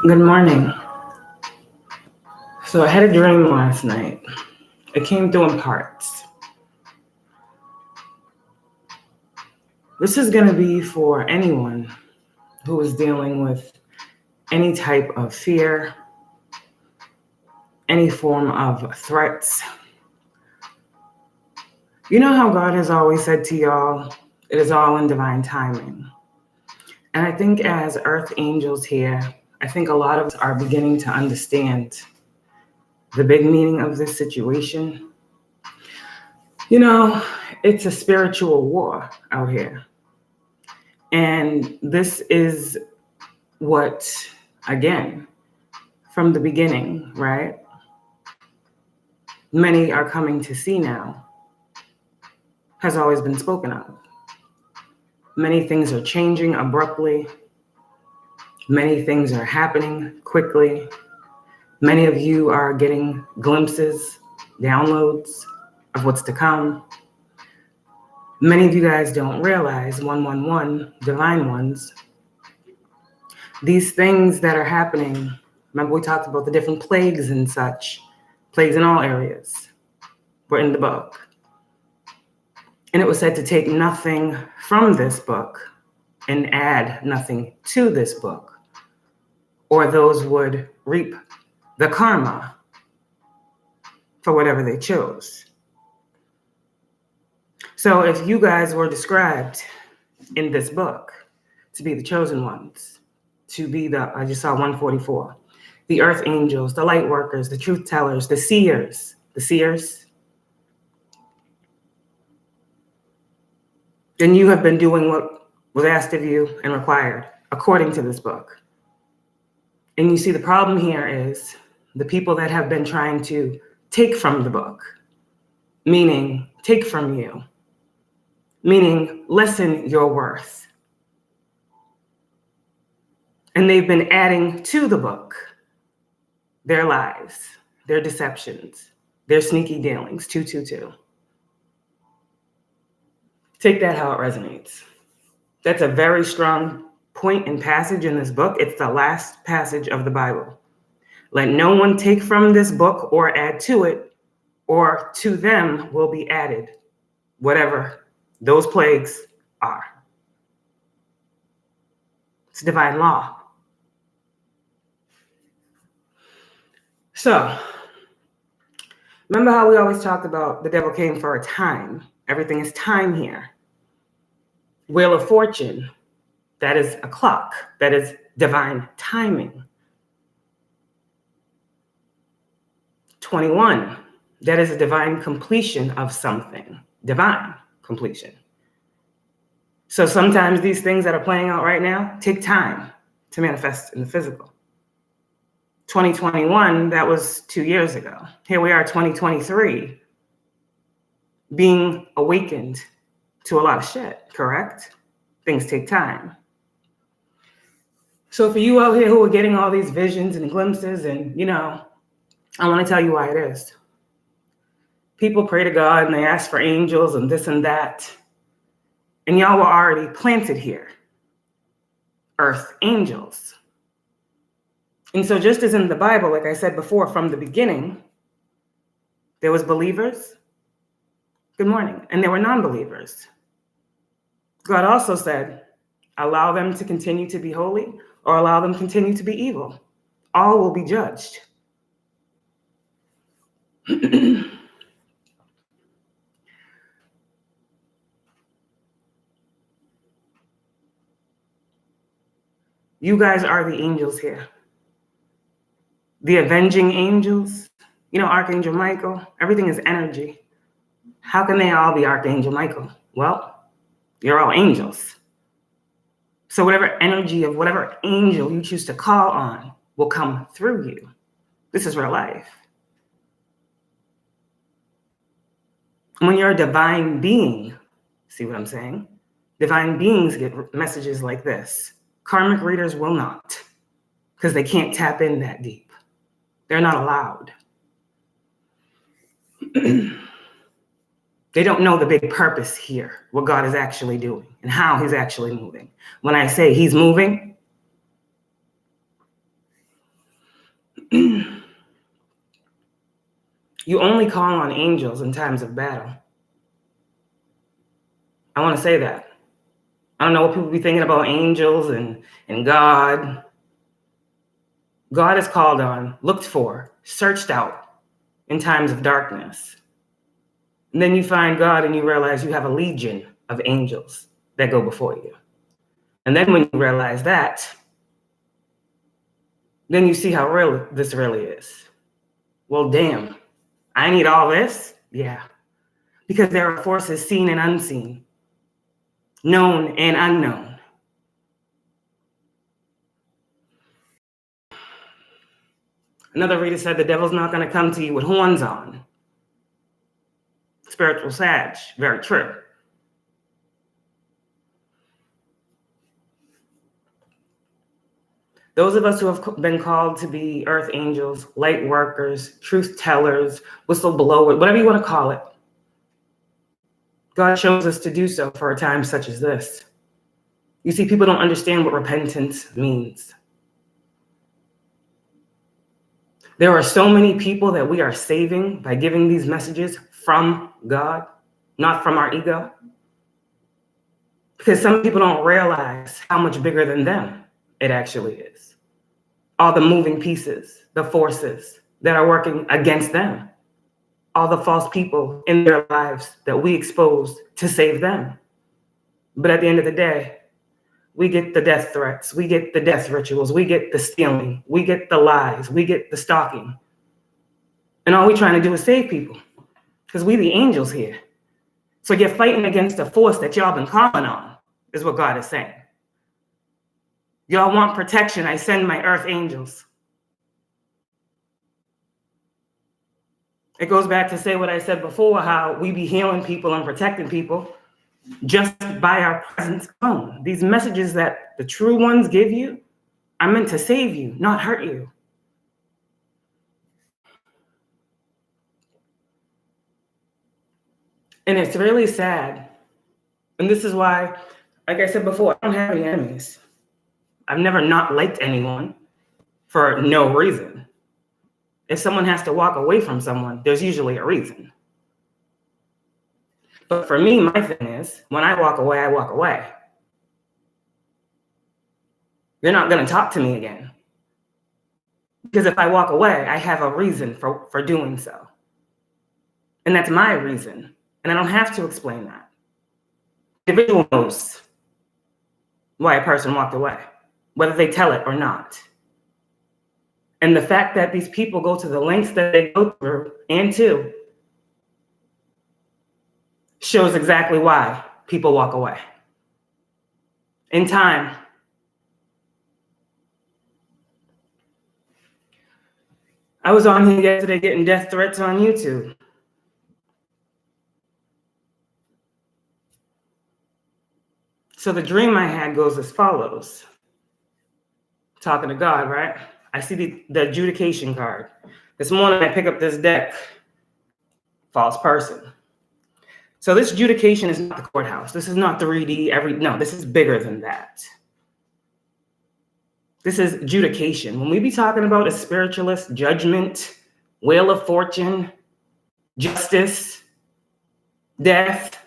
Good morning. So I had a dream last night. It came through in parts. This is going to be for anyone who is dealing with any type of fear, any form of threats. You know how God has always said to y'all, it is all in divine timing. And I think as earth angels here, I think a lot of us are beginning to understand the big meaning of this situation. You know, it's a spiritual war out here. And this is what, again, from the beginning, right? Many are coming to see now, has always been spoken of. Many things are changing abruptly. Many things are happening quickly. Many of you are getting glimpses, downloads of what's to come. Many of you guys don't realize, 111, divine ones, these things that are happening. Remember we talked about the different plagues and such, plagues in all areas were in the book. And it was said to take nothing from this book and add nothing to this book, or those would reap the karma for whatever they chose. So if you guys were described in this book to be the chosen ones, to be I just saw 144, the earth angels, the light workers, the truth tellers, the seers, then you have been doing what was asked of you and required according to this book. And you see, the problem here is the people that have been trying to take from the book, meaning take from you, meaning lessen your worth. And they've been adding to the book their lies, their deceptions, their sneaky dealings, 222. Take that how it resonates. That's a very strong point and passage in this book. It's the last passage of the Bible. Let no one take from this book or add to it, or to them will be added whatever those plagues are. It's divine law. So, remember how we always talked about the devil came for a time. Everything is time here. Wheel of Fortune, that is a clock. That is divine timing. 21, that is a divine completion of something. Divine completion. So sometimes these things that are playing out right now take time to manifest in the physical. 2021, that was 2 years ago. Here we are, 2023, being awakened to a lot of shit, correct? Things take time. So for you out here who are getting all these visions and glimpses, and I want to tell you why it is. People pray to God and they ask for angels and this and that. And y'all were already planted here. Earth angels. And so just as in the Bible, like I said before, from the beginning, there was believers. Good morning. And there were non-believers. God also said, allow them to continue to be holy or allow them to continue to be evil. All will be judged. You guys are the angels here. The avenging angels, Archangel Michael, everything is energy. How can they all be Archangel Michael? Well, you're all angels. So whatever energy of whatever angel you choose to call on will come through you. This is real life. When you're a divine being, see what I'm saying? Divine beings get messages like this. Karmic readers will not, because they can't tap in that deep. They're not allowed. They don't know the big purpose here, what God is actually doing and how he's actually moving. When I say he's moving, You only call on angels in times of battle. I want to say that. I don't know what people be thinking about angels and God. God is called on, looked for, searched out in times of darkness. And then you find God and you realize you have a legion of angels that go before you. And then when you realize that, then you see how real this really is. Well, damn, I need all this? Yeah. Because there are forces seen and unseen, known and unknown. Another reader said the devil's not going to come to you with horns on. Spiritual sag, very true. Those of us who have been called to be earth angels, light workers, truth tellers, whistleblowers, whatever you want to call it, God shows us to do so for a time such as this. You see, people don't understand what repentance means. There are so many people that we are saving by giving these messages from God, not from our ego. Because some people don't realize how much bigger than them it actually is. All the moving pieces, the forces that are working against them, all the false people in their lives that we exposed to save them. But at the end of the day, we get the death threats, we get the death rituals, we get the stealing, we get the lies, we get the stalking. And all we're trying to do is save people because we the angels here. So you're fighting against a force that y'all been calling on, is what God is saying. Y'all want protection, I send my earth angels. It goes back to say what I said before, how we be healing people and protecting people just by our presence alone. These messages that the true ones give you are meant to save you, not hurt you. And it's really sad. And this is why, like I said before, I don't have any enemies. I've never not liked anyone for no reason. If someone has to walk away from someone, there's usually a reason. But for me, my thing is, when I walk away, I walk away. You're not going to talk to me again. Because if I walk away, I have a reason for doing so. And that's my reason. And I don't have to explain that. The individual knows why a person walked away, whether they tell it or not. And the fact that these people go to the lengths that they go through and to shows exactly why people walk away. In time, I was on here yesterday getting death threats on YouTube. So the dream I had goes as follows. Talking to God, right? I see the adjudication card. This morning I pick up this deck, false person. So this adjudication is not the courthouse. This is not 3D, no, this is bigger than that. This is adjudication. When we be talking about a spiritualist, judgment, wheel of fortune, justice, death,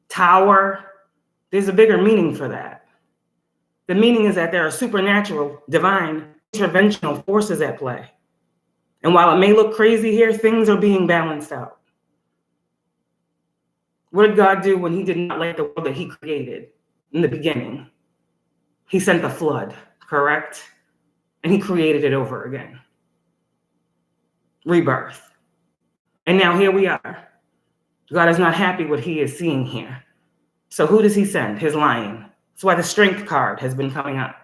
tower, there's a bigger meaning for that. The meaning is that there are supernatural, divine, interventional forces at play. And while it may look crazy here, things are being balanced out. What did God do when he did not like the world that he created in the beginning? He sent the flood, correct? And he created it over again. Rebirth. And now here we are. God is not happy what he is seeing here. So who does he send? His lion. That's why the strength card has been coming up.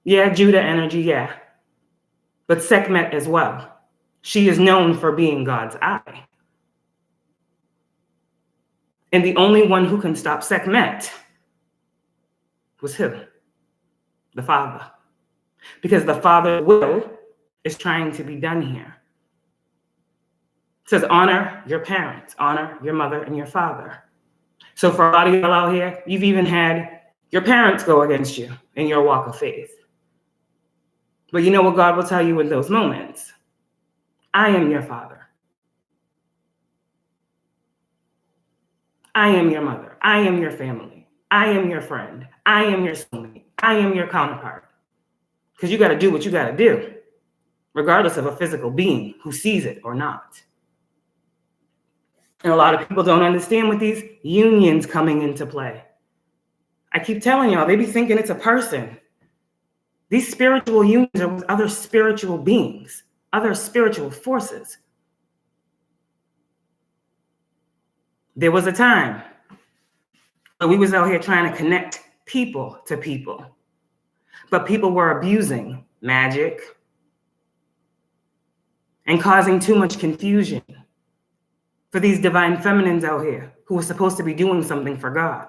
Yeah, Judah energy, yeah. But Sekhmet as well. She is known for being God's eye. And the only one who can stop Sekhmet was who? The Father. Because the Father's will is trying to be done here. It says, honor your parents, honor your mother and your father. So for a lot of y'all out here, you've even had your parents go against you in your walk of faith. But you know what God will tell you in those moments? I am your father. I am your mother. I am your family. I am your friend. I am your soulmate. I am your counterpart. Because you got to do what you got to do, regardless of a physical being who sees it or not. And a lot of people don't understand with these unions coming into play. I keep telling y'all, they be thinking it's a person. These spiritual unions are with other spiritual beings, other spiritual forces. There was a time where we was out here trying to connect people to people, but people were abusing magic and causing too much confusion for these divine feminines out here who were supposed to be doing something for God.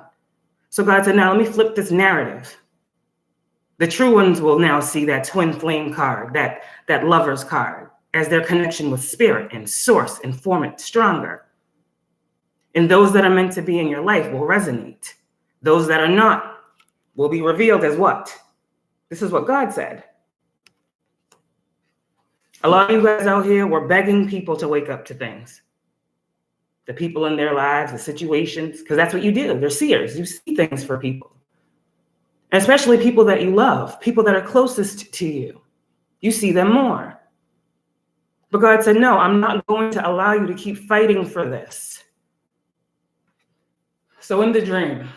So God said, now let me flip this narrative. The true ones will now see that twin flame card, that lover's card, as their connection with spirit and source and form it stronger. And those that are meant to be in your life will resonate. Those that are not will be revealed as what? This is what God said. A lot of you guys out here were begging people to wake up to things. The people in their lives, the situations, because that's what you do. They're seers. You see things for people. And especially people that you love, people that are closest to you. You see them more. But God said, no, I'm not going to allow you to keep fighting for this. So in the dream,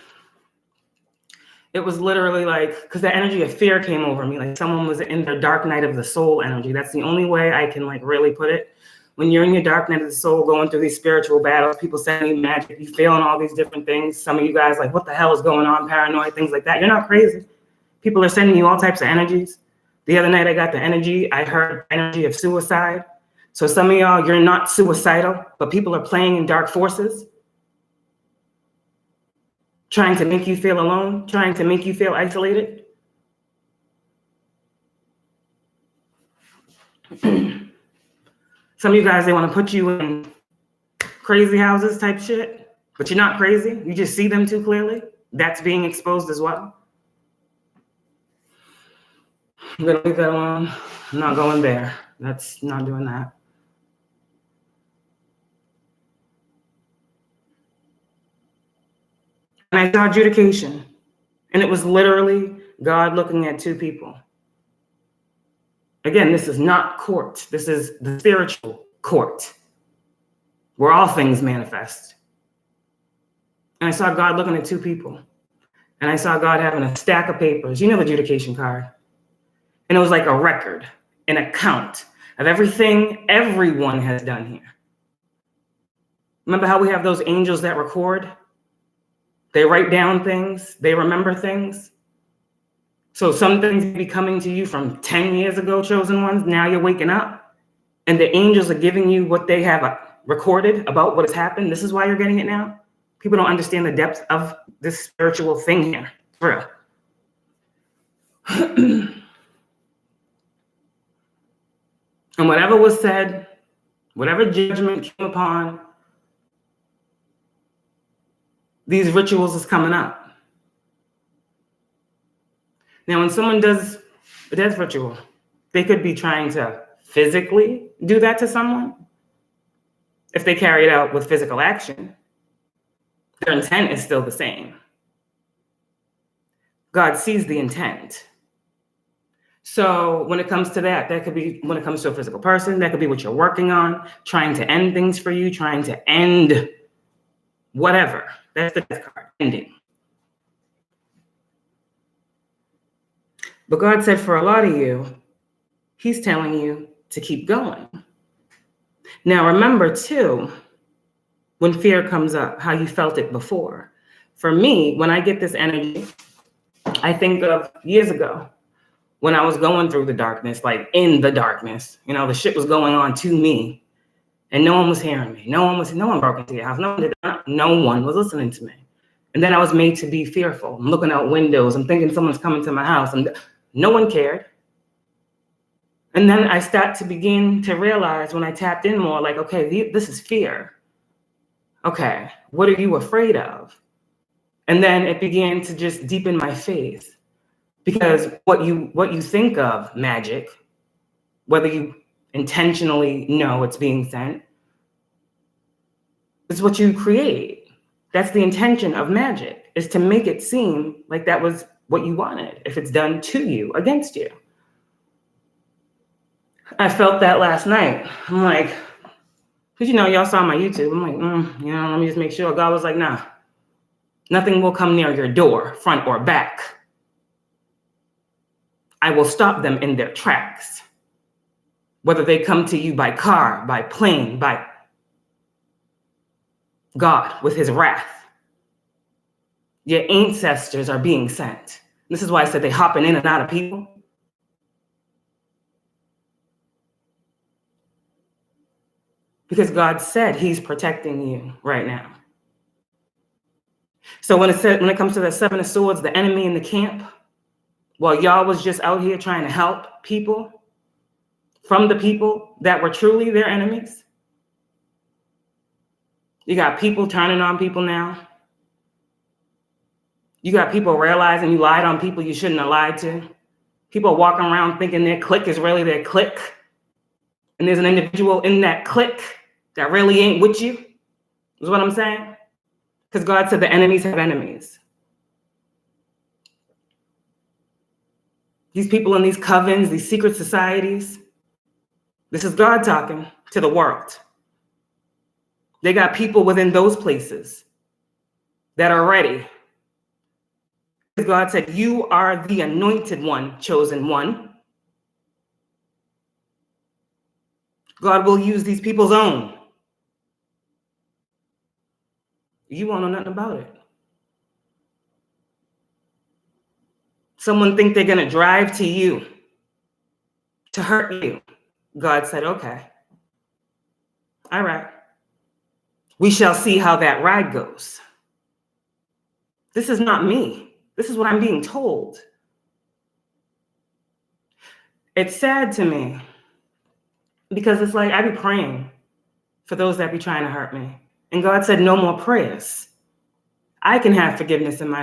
it was literally like, because the energy of fear came over me, like someone was in their dark night of the soul energy. That's the only way I can like really put it. When you're in your dark night of the soul, going through these spiritual battles, people sending you magic, you feeling all these different things. Some of you guys like, what the hell is going on? Paranoid, things like that. You're not crazy. People are sending you all types of energies. The other night I got the energy, I heard energy of suicide. So some of y'all, you're not suicidal, but people are playing in dark forces, trying to make you feel alone, trying to make you feel isolated. Some of you guys, they want to put you in crazy houses type shit, but you're not crazy. You just see them too clearly. That's being exposed as well. I'm going to leave that alone. I'm not going there. That's not doing that. And I saw adjudication, and it was literally God looking at two people. Again, this is not court. This is the spiritual court, where all things manifest. And I saw God looking at two people. And I saw God having a stack of papers. You know the adjudication card. And it was like a record, an account of everything everyone has done here. Remember how we have those angels that record? They write down things. They remember things. So some things be coming to you from 10 years ago, chosen ones. Now you're waking up. And the angels are giving you what they have recorded about what has happened. This is why you're getting it now. People don't understand the depth of this spiritual thing here. For real. And whatever was said, whatever judgment came upon, these rituals is coming up. Now, when someone does a death ritual, they could be trying to physically do that to someone. If they carry it out with physical action, their intent is still the same. God sees the intent. So when it comes to that, that could be when it comes to a physical person, that could be what you're working on, trying to end things for you, trying to end whatever. That's the death card, ending. But God said for a lot of you, he's telling you to keep going. Now, remember too, when fear comes up, how you felt it before. For me, when I get this energy, I think of years ago when I was going through the darkness, like in the darkness, you know, the shit was going on to me and no one was hearing me. No one broke into your house. No one was listening to me. And then I was made to be fearful. I'm looking out windows. I'm thinking someone's coming to my house and no one cared. And then I start to begin to realize when I tapped in more, like, okay, this is fear. Okay, what are you afraid of? And then it began to just deepen my faith. Because what you think of magic, whether you intentionally know it's being sent, is what you create. That's the intention of magic, is to make it seem like that was what you wanted, if it's done to you, against you. I felt that last night. I'm like, because y'all saw my YouTube. I'm like, let me just make sure. God was like, nah, nothing will come near your door, front or back. I will stop them in their tracks. Whether they come to you by car, by plane, by God with his wrath. Your ancestors are being sent. This is why I said they hopping in and out of people. Because God said he's protecting you right now. So when it comes to the Seven of Swords, the enemy in the camp, while y'all was just out here trying to help people from the people that were truly their enemies, you got people turning on people now. You got people realizing you lied on people you shouldn't have lied to. People walking around thinking their clique is really their clique. And there's an individual in that clique that really ain't with you, is what I'm saying. Because God said the enemies have enemies. These people in these covens, these secret societies, this is God talking to the world. They got people within those places that are ready. God said, you are the anointed one, chosen one. God will use these people's own. You won't know nothing about it. Someone think they're going to drive to you to hurt you. God said, okay. All right. We shall see how that ride goes. This is not me. This is what I'm being told. It's sad to me because it's like I be praying for those that be trying to hurt me. And God said, no more prayers. I can have forgiveness in my